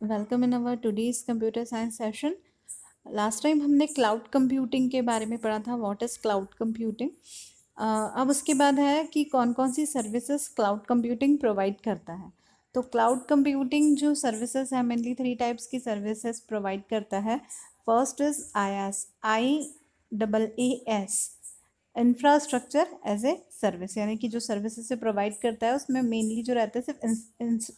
Welcome in our today's computer science session. Last time हमने cloud computing के बारे में पढ़ा था, व्हाट इज़ क्लाउड कंप्यूटिंग। अब उसके बाद है कि कौन कौन सी सर्विसेज क्लाउड कंप्यूटिंग प्रोवाइड करता है। तो क्लाउड कंप्यूटिंग जो सर्विसेज है, मेनली 3 टाइप्स की सर्विसेज प्रोवाइड करता है। First is IaaS, IaaS, infrastructure as a service, यानी कि जो सर्विसेज से प्रोवाइड करता है उसमें मेनली जो रहता है सिर्फ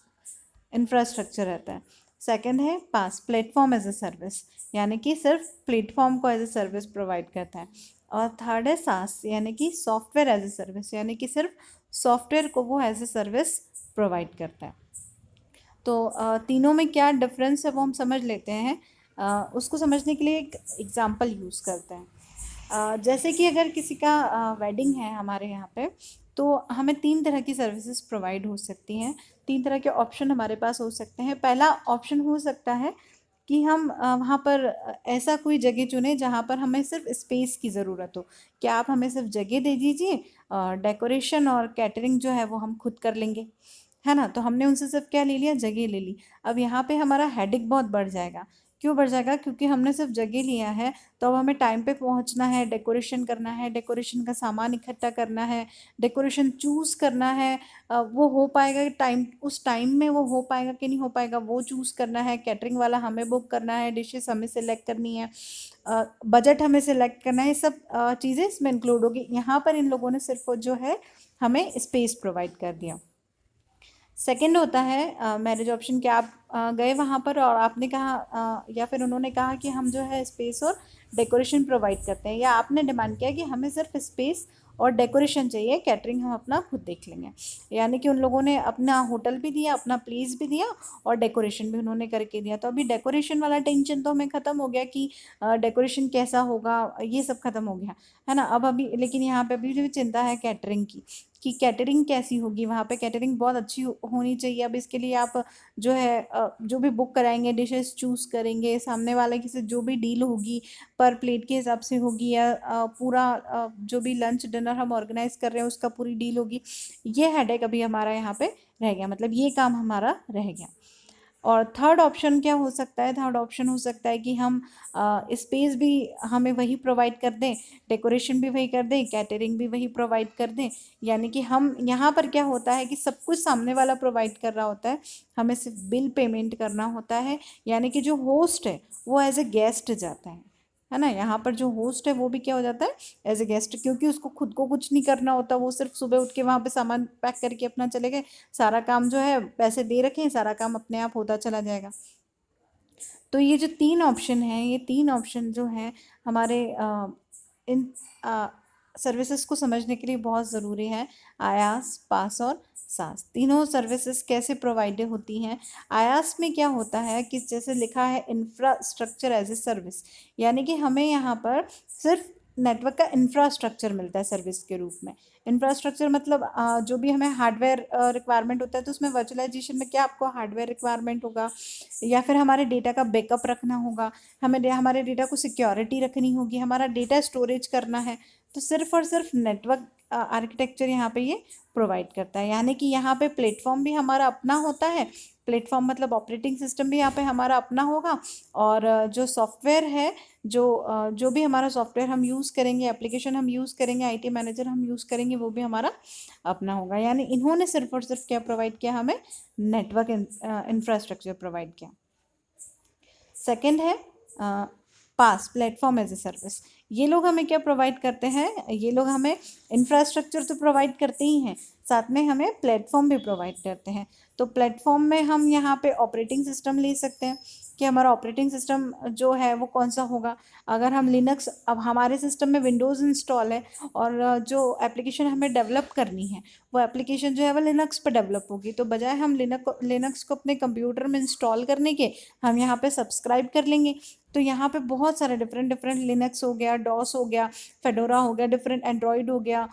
इंफ्रास्ट्रक्चर रहता है। सेकंड है पास, प्लेटफॉर्म एज ए सर्विस, यानी कि सिर्फ प्लेटफॉर्म को एज ए सर्विस प्रोवाइड करता है। और थर्ड है सास, यानी कि सॉफ्टवेयर एज ए सर्विस, यानी कि सिर्फ सॉफ्टवेयर को वो एज ए सर्विस प्रोवाइड करता है। तो तीनों में क्या डिफरेंस है वो हम समझ लेते हैं। उसको समझने के लिए एक एग्जांपल यूज़ करते हैं। जैसे कि अगर किसी का वेडिंग है हमारे यहाँ पे, तो हमें 3 तरह की सर्विसेज प्रोवाइड हो सकती हैं। 3 तरह के ऑप्शन हमारे पास हो सकते हैं। पहला ऑप्शन हो सकता है कि हम वहाँ पर ऐसा कोई जगह चुनें जहाँ पर हमें सिर्फ स्पेस की ज़रूरत हो। क्या आप हमें सिर्फ जगह दे दीजिए, डेकोरेशन और कैटरिंग जो है वो हम खुद कर लेंगे, है ना। तो हमने उनसे सिर्फ क्या ले लिया, जगह ले ली। अब यहाँ पे हमारा हेडेक बहुत बढ़ जाएगा। क्यों बढ़ जाएगा? क्योंकि हमने सिर्फ जगह लिया है, तो अब हमें टाइम पे पहुँचना है, डेकोरेशन करना है, डेकोरेशन का सामान इकट्ठा करना है, डेकोरेशन चूज़ करना है। वो हो पाएगा टाइम, उस टाइम में वो हो पाएगा कि नहीं हो पाएगा वो चूज़ करना है। कैटरिंग वाला हमें बुक करना है, डिशेस हमें सेलेक्ट करनी है, बजट हमें सेलेक्ट करना है। ये सब चीज़ें इसमें इंक्लूड होगी। यहाँ पर इन लोगों ने सिर्फ जो है हमें स्पेस प्रोवाइड कर दिया। सेकंड होता है मैरिज ऑप्शन, कि आप गए वहाँ पर और आपने कहा या फिर उन्होंने कहा कि हम जो है स्पेस और डेकोरेशन प्रोवाइड करते हैं, या आपने डिमांड किया कि हमें सिर्फ स्पेस और डेकोरेशन चाहिए, कैटरिंग हम अपना खुद देख लेंगे। यानी कि उन लोगों ने अपना होटल भी दिया, अपना प्लेस भी दिया और डेकोरेशन भी उन्होंने करके दिया। तो अभी डेकोरेशन वाला टेंशन तो हमें ख़त्म हो गया कि डेकोरेशन कैसा होगा, ये सब ख़त्म हो गया, है ना। अब अभी लेकिन यहाँ पे अभी भी चिंता है कैटरिंग की, कि कैटरिंग कैसी होगी। वहाँ पे कैटरिंग बहुत अच्छी होनी चाहिए। अब इसके लिए आप जो है जो भी बुक कराएंगे, डिशेस चूज़ करेंगे, सामने वाले की से जो भी डील होगी पर प्लेट के हिसाब से होगी, या पूरा जो भी लंच डिनर हम ऑर्गेनाइज कर रहे हैं उसका पूरी डील होगी। ये हेडेक अभी हमारा यहाँ पे रह गया, मतलब ये काम हमारा रह गया। और थर्ड ऑप्शन क्या हो सकता है? थर्ड ऑप्शन हो सकता है कि हम स्पेस भी हमें वही प्रोवाइड कर दें, डेकोरेशन भी वही कर दें, कैटरिंग भी वही प्रोवाइड कर दें। यानी कि हम यहाँ पर क्या होता है कि सब कुछ सामने वाला प्रोवाइड कर रहा होता है, हमें सिर्फ बिल पेमेंट करना होता है। यानी कि जो होस्ट है वो एज ए गेस्ट जाता है ना। यहाँ पर जो होस्ट है वो भी क्या हो जाता है, एज ए गेस्ट, क्योंकि उसको खुद को कुछ नहीं करना होता। वो सिर्फ सुबह उठ के वहाँ पे सामान पैक करके अपना चले गए, सारा काम जो है पैसे दे रखे हैं, सारा काम अपने आप होता चला जाएगा। तो ये जो 3 ऑप्शन हैं, ये 3 ऑप्शन जो हैं हमारे इन सर्विसेज को समझने के लिए बहुत ज़रूरी है। आयास, पास और सास, तीनों सर्विसेज कैसे प्रोवाइड होती हैं। आयास में क्या होता है कि जैसे लिखा है इंफ्रास्ट्रक्चर एज ए सर्विस, यानी कि हमें यहाँ पर सिर्फ नेटवर्क का इंफ्रास्ट्रक्चर मिलता है सर्विस के रूप में। इंफ्रास्ट्रक्चर मतलब जो भी हमें हार्डवेयर रिक्वायरमेंट होता है, तो उसमें वर्चुअलाइजेशन में क्या आपको हार्डवेयर रिक्वायरमेंट होगा, या फिर हमारे डेटा का बैकअप रखना होगा, हमारे डेटा को सिक्योरिटी रखनी होगी, हमारा डेटा स्टोरेज करना है। तो सिर्फ और सिर्फ नेटवर्क आर्किटेक्चर यहाँ पे ये प्रोवाइड करता है। यानी कि यहाँ पे प्लेटफॉर्म भी हमारा अपना होता है, प्लेटफॉर्म मतलब ऑपरेटिंग सिस्टम भी यहाँ पे हमारा अपना होगा। और जो सॉफ्टवेयर है, जो भी हमारा सॉफ्टवेयर हम यूज़ करेंगे, एप्लीकेशन हम यूज़ करेंगे, आईटी मैनेजर हम यूज़ करेंगे, वो भी हमारा अपना होगा। यानी इन्होंने सिर्फ और सिर्फ क्या प्रोवाइड किया, हमें नेटवर्क इंफ्रास्ट्रक्चर प्रोवाइड किया। सेकंड है पास, प्लेटफॉर्म एज ए सर्विस। ये लोग हमें क्या प्रोवाइड करते हैं? ये लोग हमें इंफ्रास्ट्रक्चर तो प्रोवाइड करते ही हैं, साथ में हमें प्लेटफॉर्म भी प्रोवाइड करते हैं। तो प्लेटफॉर्म में हम यहाँ पे ऑपरेटिंग सिस्टम ले सकते हैं कि हमारा ऑपरेटिंग सिस्टम जो है वो कौन सा होगा। अगर हम लिनक्स, अब हमारे सिस्टम में विंडोज़ इंस्टॉल है और जो एप्लीकेशन हमें डेवलप करनी है वो एप्लीकेशन जो है वो लिनक्स पर डेवलप होगी, तो बजाय हम लिनक्स को अपने कंप्यूटर में इंस्टॉल करने के, हम यहाँ पे सब्सक्राइब कर लेंगे। तो यहाँ पे बहुत सारे डिफरेंट डिफरेंट लिनक्स हो गया, डॉस हो गया, फेडोरा हो गया, डिफरेंट एंड्रॉयड हो गया,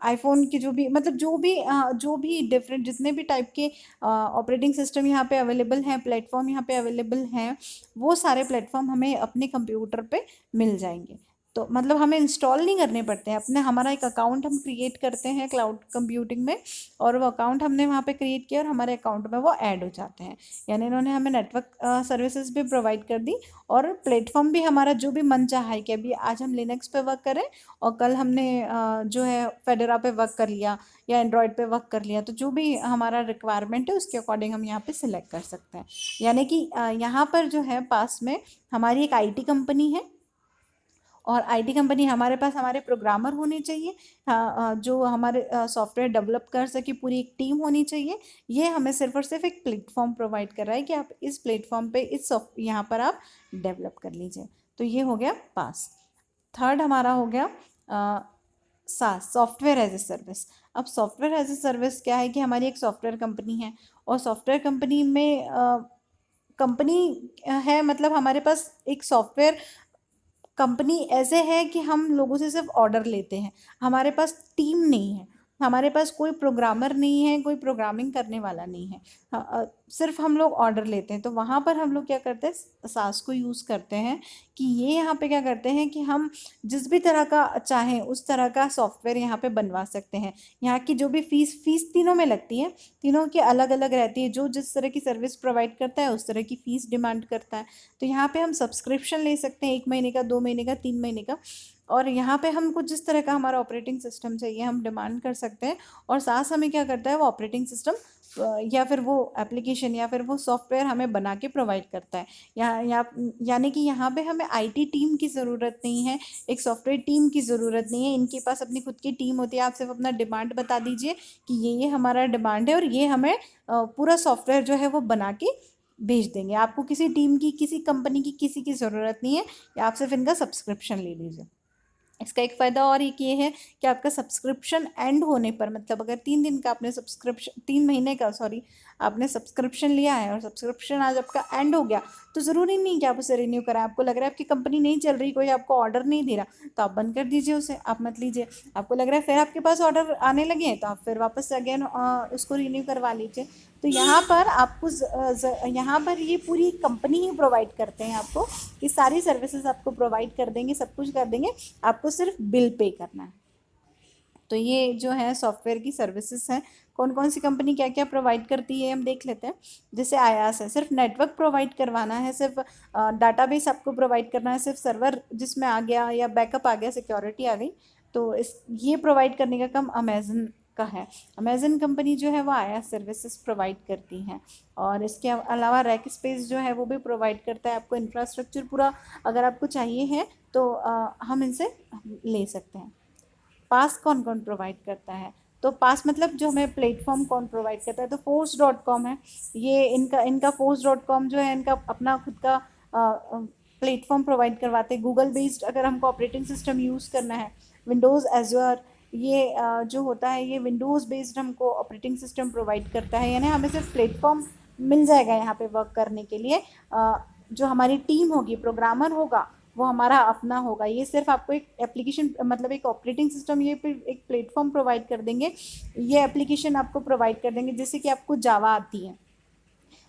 आईफोन की जो भी डिफरेंट जितने भी टाइप के ऑपरेटिंग सिस्टम यहाँ पे अवेलेबल हैं, प्लेटफॉर्म यहाँ पे अवेलेबल हैं, वो सारे प्लेटफॉर्म हमें अपने कंप्यूटर पे मिल जाएंगे। तो मतलब हमें इंस्टॉल नहीं करने पड़ते हैं, अपने हमारा एक अकाउंट हम क्रिएट करते हैं क्लाउड कंप्यूटिंग में, और वो अकाउंट हमने वहाँ पे क्रिएट किया और हमारे अकाउंट में वो ऐड हो जाते हैं। यानी इन्होंने हमें नेटवर्क सर्विसेज भी प्रोवाइड कर दी, और प्लेटफॉर्म भी हमारा जो भी मन चाहा है कि अभी आज हम लिनक्स पे वर्क करें और कल हमने जो है फेडोरा पे वर्क कर लिया या एंड्रॉयड पे वर्क कर लिया, तो जो भी हमारा रिक्वायरमेंट है उसके अकॉर्डिंग हम यहाँ पे सिलेक्ट कर सकते हैं। यानी कि यहाँ पर जो है पास में हमारी एक आईटी कंपनी है, और आईटी कंपनी हमारे पास हमारे प्रोग्रामर होने चाहिए, जो हमारे सॉफ्टवेयर डेवलप कर सके, पूरी एक टीम होनी चाहिए। ये हमें सिर्फ और सिर्फ एक प्लेटफॉर्म प्रोवाइड कर रहा है कि आप इस प्लेटफॉर्म पे इस यहाँ पर आप डेवलप कर लीजिए। तो ये हो गया पास। थर्ड हमारा हो गया सास, सॉफ्टवेयर एज ए सर्विस। अब सॉफ्टवेयर एज ए सर्विस क्या है कि हमारी एक सॉफ्टवेयर कंपनी है, और सॉफ्टवेयर कंपनी में कंपनी है, मतलब हमारे पास एक सॉफ्टवेयर कंपनी ऐसे है कि हम लोगों से सिर्फ ऑर्डर लेते हैं, हमारे पास टीम नहीं है, हमारे पास कोई प्रोग्रामर नहीं है, कोई प्रोग्रामिंग करने वाला नहीं है, सिर्फ हम लोग ऑर्डर लेते हैं। तो वहाँ पर हम लोग क्या करते हैं, सास को यूज़ करते हैं कि ये यहाँ पे क्या करते हैं कि हम जिस भी तरह का चाहें उस तरह का सॉफ्टवेयर यहाँ पे बनवा सकते हैं। यहाँ की जो भी फीस तीनों में लगती है, तीनों की अलग अलग रहती है, जो जिस तरह की सर्विस प्रोवाइड करता है उस तरह की फ़ीस डिमांड करता है। तो यहाँ पे हम सब्सक्रिप्शन ले सकते हैं, 1 महीने का, 2 महीने का, 3 महीने का, और यहाँ पे हमको जिस तरह का हमारा ऑपरेटिंग सिस्टम चाहिए हम डिमांड कर सकते हैं, और साथ हमें क्या करता है, वो ऑपरेटिंग सिस्टम या फिर वो एप्लीकेशन या फिर वो सॉफ्टवेयर हमें बना के प्रोवाइड करता है। यानी कि यहाँ पे हमें आईटी टीम की ज़रूरत नहीं है, एक सॉफ्टवेयर टीम की ज़रूरत नहीं है, इनके पास अपनी खुद की टीम होती है। आप सिर्फ अपना डिमांड बता दीजिए कि ये हमारा डिमांड है, और ये हमें पूरा सॉफ्टवेयर जो है वो बना के भेज देंगे। आपको किसी टीम की, किसी कंपनी की, किसी की ज़रूरत नहीं है, आप सिर्फ इनका सब्सक्रिप्शन ले लीजिए। इसका एक फ़ायदा और एक ये है कि आपका सब्सक्रिप्शन एंड होने पर, मतलब अगर 3 दिन का आपने सब्सक्रिप्शन, 3 महीने का सॉरी, आपने सब्सक्रिप्शन लिया है और सब्सक्रिप्शन आज आपका एंड हो गया, तो ज़रूरी नहीं कि आप उसे रिन्यू कराएं। आपको लग रहा है आपकी कंपनी नहीं चल रही, कोई आपको ऑर्डर नहीं दे रहा, तो आप बंद कर दीजिए उसे, आप मत लीजिए। आपको लग रहा है फिर आपके पास ऑर्डर आने लगे हैं, तो आप फिर वापस से अगेन उसको रिन्यू करवा लीजिए। तो यहाँ पर आपको यहाँ पर ये पूरी कंपनी ही प्रोवाइड करते हैं आपको, कि सारी सर्विसेज आपको प्रोवाइड कर देंगे, सब कुछ कर देंगे, आपको सिर्फ बिल पे करना है। तो ये जो है सॉफ्टवेयर की सर्विसेज हैं। कौन कौन सी कंपनी क्या क्या प्रोवाइड करती है हम देख लेते हैं। जैसे आयास है, सिर्फ नेटवर्क प्रोवाइड करवाना है, सिर्फ डाटाबेस आपको प्रोवाइड करना है, सिर्फ सर्वर जिसमें आ गया या बैकअप आ गया, सिक्योरिटी आ गई, तो इस ये प्रोवाइड करने का काम अमेजन का है। अमेजन कंपनी जो है वो आयास सर्विसेज प्रोवाइड करती हैं, और इसके अलावा रैक स्पेस जो है वो भी प्रोवाइड करता है आपको इंफ्रास्ट्रक्चर पूरा। अगर आपको चाहिए है तो हम इनसे ले सकते हैं। पास कौन कौन प्रोवाइड करता है, तो पास मतलब जो हमें प्लेटफॉर्म कौन प्रोवाइड करता है, तो force.com है। ये इनका इनका force.com जो है इनका अपना खुद का प्लेटफॉर्म प्रोवाइड करवाते हैं। गूगल बेस्ड अगर हमको ऑपरेटिंग सिस्टम यूज़ करना है, विंडोज़ एज्योर, ये जो होता है ये विंडोज़ बेस्ड हमको ऑपरेटिंग सिस्टम प्रोवाइड करता है। यानी हमें सिर्फ प्लेटफॉर्म मिल जाएगा यहाँ पे वर्क करने के लिए। जो हमारी टीम होगी, प्रोग्रामर होगा, वो हमारा अपना होगा। ये सिर्फ आपको एक एप्लीकेशन, मतलब एक ऑपरेटिंग सिस्टम, ये एक प्लेटफॉर्म प्रोवाइड कर देंगे, ये एप्लीकेशन आपको प्रोवाइड कर देंगे। जैसे कि आपको जावा आती है,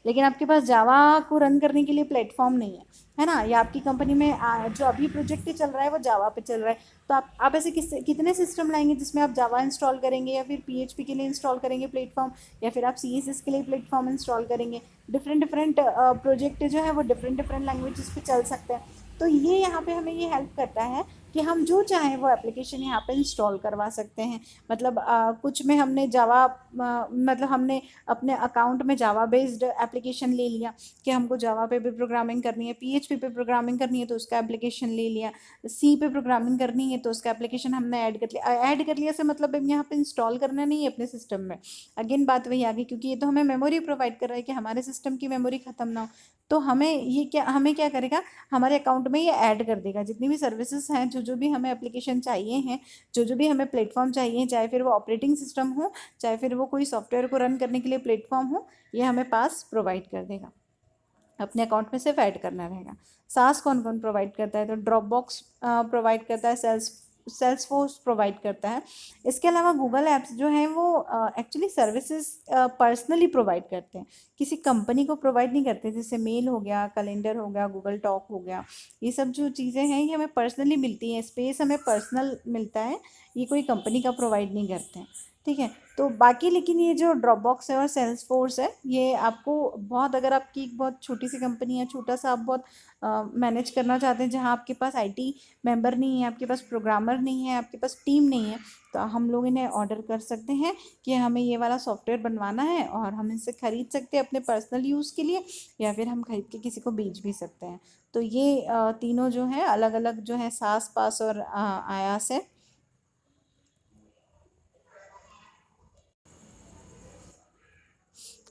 लेकिन आपके पास जावा को रन करने के लिए प्लेटफॉर्म नहीं है ना, या आपकी कंपनी में जो अभी प्रोजेक्ट चल रहा है वो जावा पे चल रहा है, तो आप ऐसे कितने सिस्टम लाएंगे जिसमें आप जावा इंस्टॉल करेंगे, या फिर पीएचपी के लिए इंस्टॉल करेंगे प्लेटफॉर्म, या फिर आप सीएसएस के लिए प्लेटफॉर्म इंस्टॉल करेंगे। डिफरेंट प्रोजेक्ट जो है वो डिफरेंट लैंग्वेजेस पे चल सकते हैं। तो ये यहाँ पे हमें ये हेल्प करता है कि हम जो चाहें वो एप्लीकेशन यहाँ पे इंस्टॉल करवा सकते हैं। मतलब कुछ में हमने जावा, मतलब हमने अपने अकाउंट में जावा बेस्ड एप्लीकेशन ले लिया कि हमको जावा पे भी प्रोग्रामिंग करनी है, पीएचपी पे प्रोग्रामिंग करनी है तो उसका एप्लीकेशन ले लिया, सी पे प्रोग्रामिंग करनी है तो उसका एप्लीकेशन हमने ऐड कर लिया से मतलब यहाँ पे इंस्टॉल करना नहीं है अपने सिस्टम में। अगेन बात वही आ गई, क्योंकि ये तो हमें मेमोरी प्रोवाइड कर रहा है कि हमारे सिस्टम की मेमोरी ख़त्म ना हो। तो हमें क्या करेगा, हमारे अकाउंट में ये ऐड कर देगा जितनी भी सर्विसेज हैं, जो भी हमें एप्लीकेशन चाहिए हैं, जो भी हमें प्लेटफॉर्म चाहिए, चाहे फिर वो ऑपरेटिंग सिस्टम हो, चाहे फिर वो कोई सॉफ्टवेयर को रन करने के लिए प्लेटफॉर्म हो, ये हमें पास प्रोवाइड कर देगा। अपने अकाउंट में सिर्फ ऐड करना रहेगा। सास कौन कौन प्रोवाइड करता है, तो ड्रॉप बॉक्स प्रोवाइड करता है, सेल्सफोर्स प्रोवाइड करता है। इसके अलावा गूगल ऐप्स जो हैं वो एक्चुअली सर्विसेज पर्सनली प्रोवाइड करते हैं, किसी कंपनी को प्रोवाइड नहीं करते। जैसे मेल हो गया, कैलेंडर हो गया, गूगल टॉक हो गया, ये सब जो चीज़ें हैं ये हमें पर्सनली मिलती हैं, स्पेस हमें पर्सनल मिलता है, ये कोई कंपनी का प्रोवाइड नहीं करते हैं। ठीक है, तो बाकी लेकिन ये जो ड्रॉपबॉक्स है और सेल्सफोर्स है, ये आपको बहुत, अगर आपकी एक बहुत छोटी सी कंपनी है, छोटा सा आप बहुत मैनेज करना चाहते हैं, जहाँ आपके पास आईटी मेंबर नहीं है, आपके पास प्रोग्रामर नहीं है, आपके पास टीम नहीं है, तो हम लोग इन्हें ऑर्डर कर सकते हैं कि हमें ये वाला सॉफ्टवेयर बनवाना है, और हम इनसे ख़रीद सकते हैं अपने पर्सनल यूज़ के लिए, या फिर हम खरीद के किसी को बेच भी सकते हैं। तो ये तीनों जो है अलग अलग जो है सास पास और आयास है।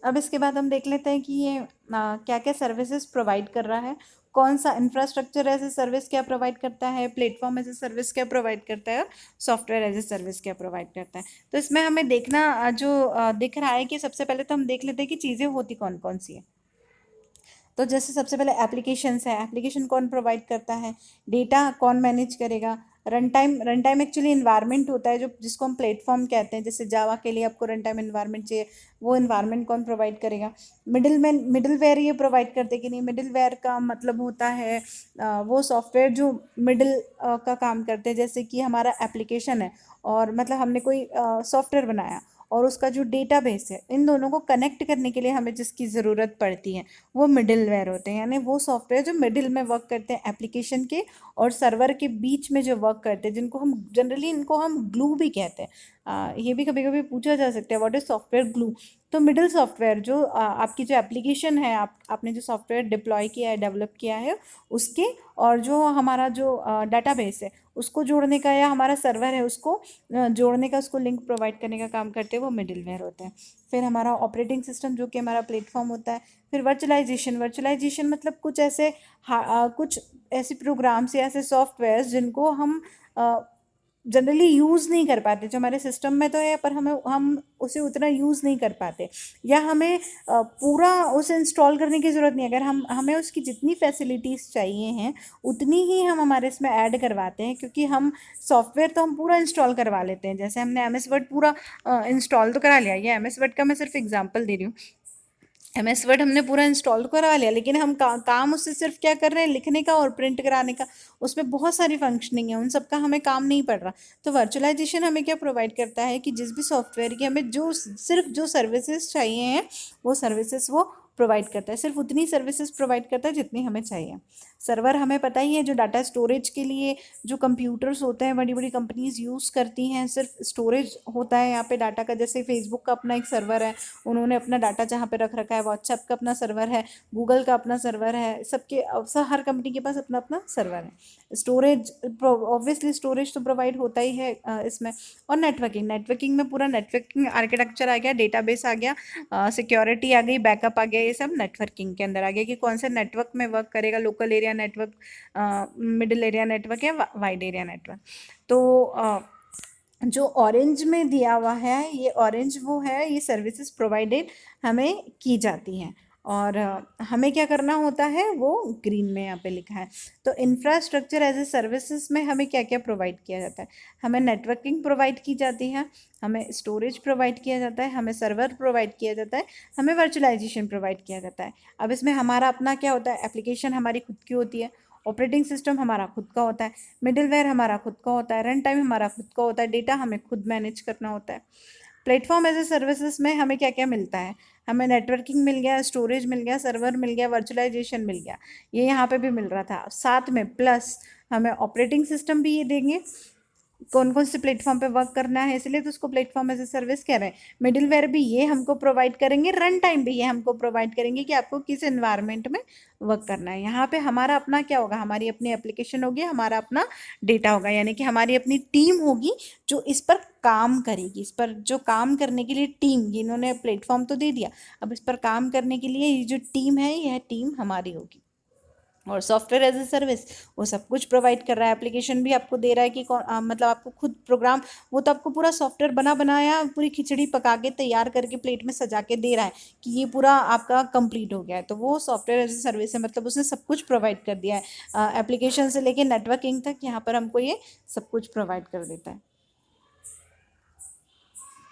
अब इसके बाद हम देख लेते हैं कि ये क्या क्या सर्विसेज प्रोवाइड कर रहा है, कौन सा इंफ्रास्ट्रक्चर एज ए सर्विस क्या प्रोवाइड करता है, प्लेटफॉर्म एज ए सर्विस क्या प्रोवाइड करता है, और सॉफ्टवेयर एज ए सर्विस क्या प्रोवाइड करता है। तो इसमें हमें देखना दिख रहा है कि सबसे पहले तो हम देख लेते हैं कि चीज़ें होती कौन कौन सी है। तो जैसे सबसे पहले एप्लीकेशंस है, एप्लीकेशन कौन प्रोवाइड करता है, डेटा कौन मैनेज करेगा, रन टाइम एक्चुअली इन्वायरमेंट होता है जो जिसको हम प्लेटफॉर्म कहते हैं। जैसे जावा के लिए आपको रन टाइम इन्वायरमेंट चाहिए, वो इन्वायरमेंट कौन प्रोवाइड करेगा। मिडिल वेयर ये प्रोवाइड करते कि नहीं, मिडिल वेयर का मतलब होता है वो सॉफ्टवेयर जो मिडिल का काम करते हैं। जैसे कि हमारा एप्लीकेशन है और मतलब हमने कोई सॉफ्टवेयर बनाया, और उसका जो डेटाबेस है, इन दोनों को कनेक्ट करने के लिए हमें जिसकी ज़रूरत पड़ती है वो मिडिलवेयर होते हैं, यानी वो सॉफ्टवेयर जो मिडिल में वर्क करते हैं एप्लीकेशन के और सर्वर के बीच में जो वर्क करते हैं, जिनको हम जनरली इनको हम ग्लू भी कहते हैं। ये भी कभी कभी पूछा जा सकता है व्हाट इज सॉफ्टवेयर ग्लू। तो मिडिल सॉफ्टवेयर जो आपकी जो एप्लीकेशन है, आपने जो सॉफ्टवेयर डिप्लॉय किया है, डेवलप किया है, उसके और जो हमारा जो डाटाबेस है उसको जोड़ने का, या हमारा सर्वर है उसको जोड़ने का, उसको लिंक प्रोवाइड करने का काम करते हैं, वो मिडिलवेयर होते हैं। फिर हमारा ऑपरेटिंग सिस्टम जो कि हमारा प्लेटफॉर्म होता है। फिर वर्चुअलाइजेशन मतलब कुछ ऐसे प्रोग्राम्स या ऐसे सॉफ्टवेयर जिनको हम जनरली यूज़ नहीं कर पाते, जो हमारे सिस्टम में तो है पर हम उसे उतना यूज़ नहीं कर पाते, या हमें पूरा उसे इंस्टॉल करने की ज़रूरत नहीं है। अगर हमें उसकी जितनी फैसिलिटीज़ चाहिए हैं उतनी ही हम हमारे इसमें ऐड करवाते हैं, क्योंकि हम सॉफ्टवेयर तो हम पूरा इंस्टॉल करवा लेते हैं। जैसे हमने एम एस वर्ड पूरा इंस्टॉल तो करा लिया, ये एम एस वर्ड का मैं सिर्फ एग्जांपल दे रही हूँ। एम एस वर्ड हमने पूरा इंस्टॉल करवा लिया, लेकिन हम काम उससे सिर्फ क्या कर रहे हैं, लिखने का और प्रिंट कराने का। उसमें बहुत सारी फंक्शनिंग है, उन सब का हमें काम नहीं पड़ रहा। तो वर्चुअलाइजेशन हमें क्या प्रोवाइड करता है कि जिस भी सॉफ्टवेयर की हमें जो सिर्फ जो सर्विसेज चाहिए हैं, वो सर्विसेज वो प्रोवाइड करता है, सिर्फ उतनी सर्विसेज प्रोवाइड करता है जितनी हमें चाहिए। सर्वर हमें पता ही है, जो डाटा स्टोरेज के लिए जो कंप्यूटर्स होते हैं बड़ी बड़ी कंपनीज यूज़ करती हैं, सिर्फ स्टोरेज होता है यहाँ पे डाटा का। जैसे फेसबुक का अपना एक सर्वर है, उन्होंने अपना डाटा जहाँ पे रख रखा है। व्हाट्सएप का अपना सर्वर है, गूगल का अपना सर्वर है, सबके हर कंपनी के पास अपना अपना सर्वर है। स्टोरेज ऑब्वियसली स्टोरेज तो प्रोवाइड होता ही है इसमें। और नेटवर्किंग में पूरा नेटवर्किंग आर्किटेक्चर आ गया, डेटाबेस आ गया, सिक्योरिटी आ गई, बैकअप आ गया, ये सब नेटवर्किंग के अंदर आ गया कि कौन से नेटवर्क में वर्क करेगा, local area network, middle area network या वाइड एरिया नेटवर्क। तो जो ऑरेंज में दिया हुआ है, ये ऑरेंज वो है, ये सर्विसेज प्रोवाइडेड हमें की जाती हैं, और हमें क्या करना होता है वो ग्रीन में यहाँ पे लिखा है। तो इंफ्रास्ट्रक्चर एज ए सर्विसेज में हमें क्या क्या प्रोवाइड किया जाता है, हमें नेटवर्किंग प्रोवाइड की जाती है, हमें स्टोरेज प्रोवाइड किया जाता है, हमें सर्वर प्रोवाइड किया जाता है, हमें वर्चुअलाइजेशन प्रोवाइड किया जाता है। अब इसमें हमारा अपना क्या होता है, एप्लीकेशन हमारी खुद की होती है, ऑपरेटिंग सिस्टम हमारा खुद का होता है, मिडिलवेयर हमारा खुद का होता है, रन टाइम हमारा खुद का होता है, डेटा हमें खुद मैनेज करना होता है। प्लेटफॉर्म एज ए सर्विसेज में हमें क्या क्या मिलता है, हमें नेटवर्किंग मिल गया, स्टोरेज मिल गया, सर्वर मिल गया, वर्चुअलाइजेशन मिल गया, ये यहाँ पे भी मिल रहा था। साथ में प्लस हमें ऑपरेटिंग सिस्टम भी ये देंगे, कौन कौन से प्लेटफॉर्म पे वर्क करना है, इसलिए तो उसको प्लेटफॉर्म एज ए सर्विस कह रहे हैं। मिडिलवेयर भी ये हमको प्रोवाइड करेंगे, रन टाइम भी ये हमको प्रोवाइड करेंगे कि आपको किस एनवायरनमेंट में वर्क करना है। यहाँ पे हमारा अपना क्या होगा, हमारी अपनी एप्लीकेशन होगी, हमारा अपना डेटा होगा, यानी कि हमारी अपनी टीम होगी जो इस पर काम करेगी। इस पर जो काम करने के लिए टीम, जिन्होंने प्लेटफॉर्म तो दे दिया, अब इस पर काम करने के लिए ये जो टीम है, यह टीम हमारी होगी। और सॉफ्टवेयर एज ए सर्विस वो सब कुछ प्रोवाइड कर रहा है, एप्लीकेशन भी आपको दे रहा है कि मतलब आपको खुद प्रोग्राम, वो तो आपको पूरा सॉफ्टवेयर बना बनाया पूरी खिचड़ी पका के तैयार करके प्लेट में सजा के दे रहा है कि ये पूरा आपका कंप्लीट हो गया है, तो वो सॉफ्टवेयर एज ए सर्विस है, मतलब उसने सब कुछ प्रोवाइड कर दिया है, एप्लीकेशन से लेके नेटवर्किंग तक यहाँ पर हमको ये सब कुछ प्रोवाइड कर देता है।